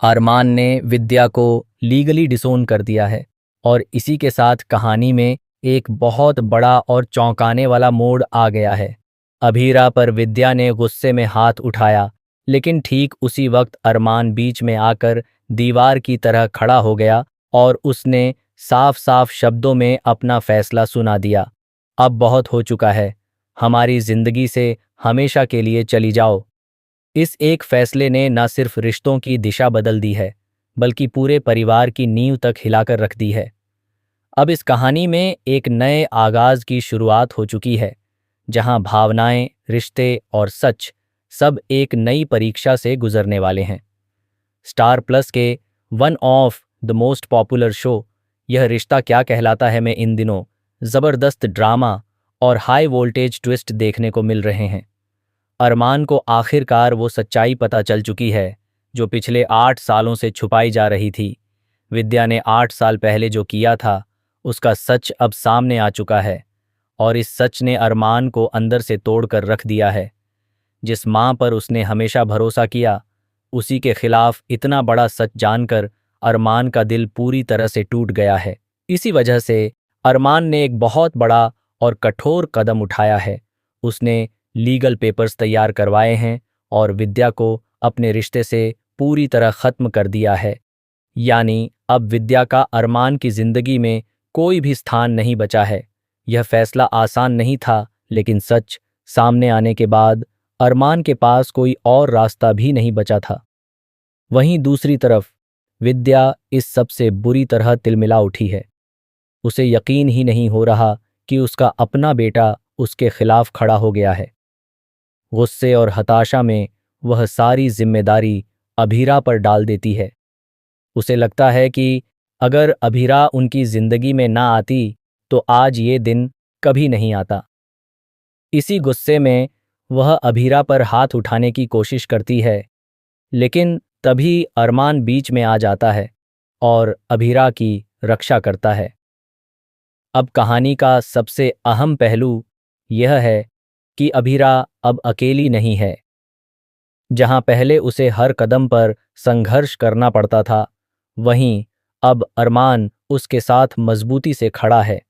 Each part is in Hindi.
अरमान ने विद्या को लीगली डिसोन कर दिया है और इसी के साथ कहानी में एक बहुत बड़ा और चौंकाने वाला मोड़ आ गया है। अभीरा पर विद्या ने गुस्से में हाथ उठाया, लेकिन ठीक उसी वक्त अरमान बीच में आकर दीवार की तरह खड़ा हो गया और उसने साफ साफ शब्दों में अपना फैसला सुना दिया। अब बहुत हो चुका है, हमारी जिंदगी से हमेशा के लिए चली जाओ। इस एक फैसले ने न सिर्फ रिश्तों की दिशा बदल दी है, बल्कि पूरे परिवार की नींव तक हिलाकर रख दी है। अब इस कहानी में एक नए आगाज की शुरुआत हो चुकी है, जहां भावनाएं, रिश्ते और सच सब एक नई परीक्षा से गुजरने वाले हैं। स्टार प्लस के one of the most popular show यह रिश्ता क्या कहलाता है में इन दिनों जबरदस्त ड्रामा और हाई वोल्टेज ट्विस्ट देखने को मिल रहे हैं। अरमान को आखिरकार वो सच्चाई पता चल चुकी है जो पिछले 8 सालों से छुपाई जा रही थी। विद्या ने 8 साल पहले जो किया था उसका सच अब सामने आ चुका है, और इस सच ने अरमान को अंदर से तोड़कर रख दिया है। जिस माँ पर उसने हमेशा भरोसा किया, उसी के खिलाफ इतना बड़ा सच जानकर अरमान का दिल पूरी तरह से टूट गया है। इसी वजह से अरमान ने एक बहुत बड़ा और कठोर कदम उठाया है। उसने लीगल पेपर्स तैयार करवाए हैं और विद्या को अपने रिश्ते से पूरी तरह खत्म कर दिया है। यानी अब विद्या का अरमान की जिंदगी में कोई भी स्थान नहीं बचा है। यह फैसला आसान नहीं था, लेकिन सच सामने आने के बाद अरमान के पास कोई और रास्ता भी नहीं बचा था। वहीं दूसरी तरफ विद्या इस सबसे बुरी तरह तिलमिला उठी है। उसे यकीन ही नहीं हो रहा कि उसका अपना बेटा उसके खिलाफ खड़ा हो गया है। गुस्से और हताशा में वह सारी जिम्मेदारी अभीरा पर डाल देती है। उसे लगता है कि अगर अभीरा उनकी जिंदगी में ना आती तो आज ये दिन कभी नहीं आता। इसी गुस्से में वह अभीरा पर हाथ उठाने की कोशिश करती है, लेकिन तभी अरमान बीच में आ जाता है और अभीरा की रक्षा करता है। अब कहानी का सबसे अहम पहलू यह है कि अभीरा अब अकेली नहीं है। जहां पहले उसे हर कदम पर संघर्ष करना पड़ता था, वहीं अब अरमान उसके साथ मजबूती से खड़ा है।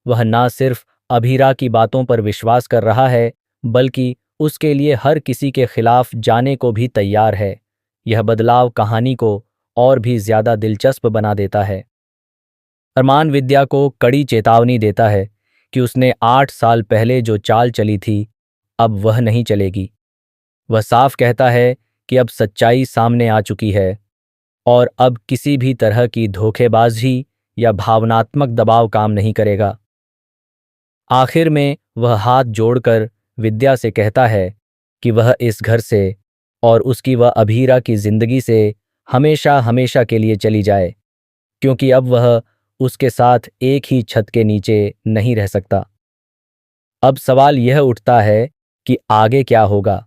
वह ना सिर्फ अभीरा की बातों पर विश्वास कर रहा है, बल्कि उसके लिए हर किसी के खिलाफ जाने को भी तैयार है। यह बदलाव कहानी को और भी ज्यादा दिलचस्प बना देता है। अरमान विद्या को कड़ी चेतावनी देता है कि उसने 8 साल पहले जो चाल चली थी, अब वह नहीं चलेगी। वह साफ कहता है कि अब सच्चाई सामने आ चुकी है और अब किसी भी तरह की धोखेबाजी या भावनात्मक दबाव काम नहीं करेगा। आखिर में वह हाथ जोड़कर विद्या से कहता है कि वह इस घर से और उसकी वह अभीरा की जिंदगी से हमेशा हमेशा के लिए चली जाए, क्योंकि अब वह उसके साथ एक ही छत के नीचे नहीं रह सकता। अब सवाल यह उठता है कि आगे क्या होगा?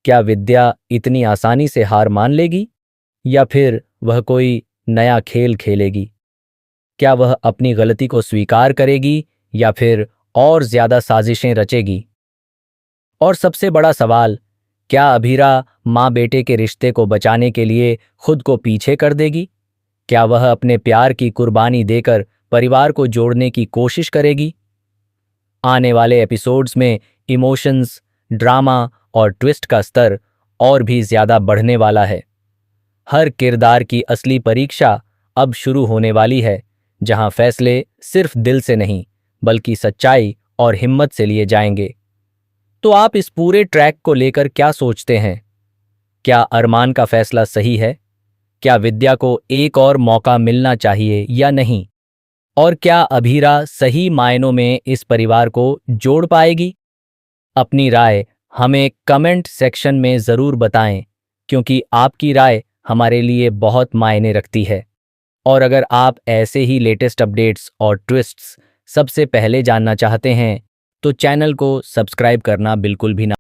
क्या विद्या इतनी आसानी से हार मान लेगी, या फिर वह कोई नया खेल खेलेगी? क्या वह अपनी गलती को स्वीकार करेगी या फिर और ज्यादा साजिशें रचेगी? और सबसे बड़ा सवाल, क्या अभीरा माँ बेटे के रिश्ते को बचाने के लिए खुद को पीछे कर देगी? क्या वह अपने प्यार की कुर्बानी देकर परिवार को जोड़ने की कोशिश करेगी? आने वाले एपिसोड्स में इमोशंस, ड्रामा और ट्विस्ट का स्तर और भी ज्यादा बढ़ने वाला है। हर किरदार की असली परीक्षा अब शुरू होने वाली है, जहां फैसले सिर्फ दिल से नहीं, बल्कि सच्चाई और हिम्मत से लिए जाएंगे। तो आप इस पूरे ट्रैक को लेकर क्या सोचते हैं? क्या अरमान का फैसला सही है? क्या विद्या को एक और मौका मिलना चाहिए या नहीं? और क्या अभीरा सही मायनों में इस परिवार को जोड़ पाएगी? अपनी राय हमें कमेंट सेक्शन में ज़रूर बताएं, क्योंकि आपकी राय हमारे लिए बहुत मायने रखती है। और अगर आप ऐसे ही लेटेस्ट अपडेट्स और ट्विस्ट्स सबसे पहले जानना चाहते हैं, तो चैनल को सब्सक्राइब करना बिल्कुल भी ना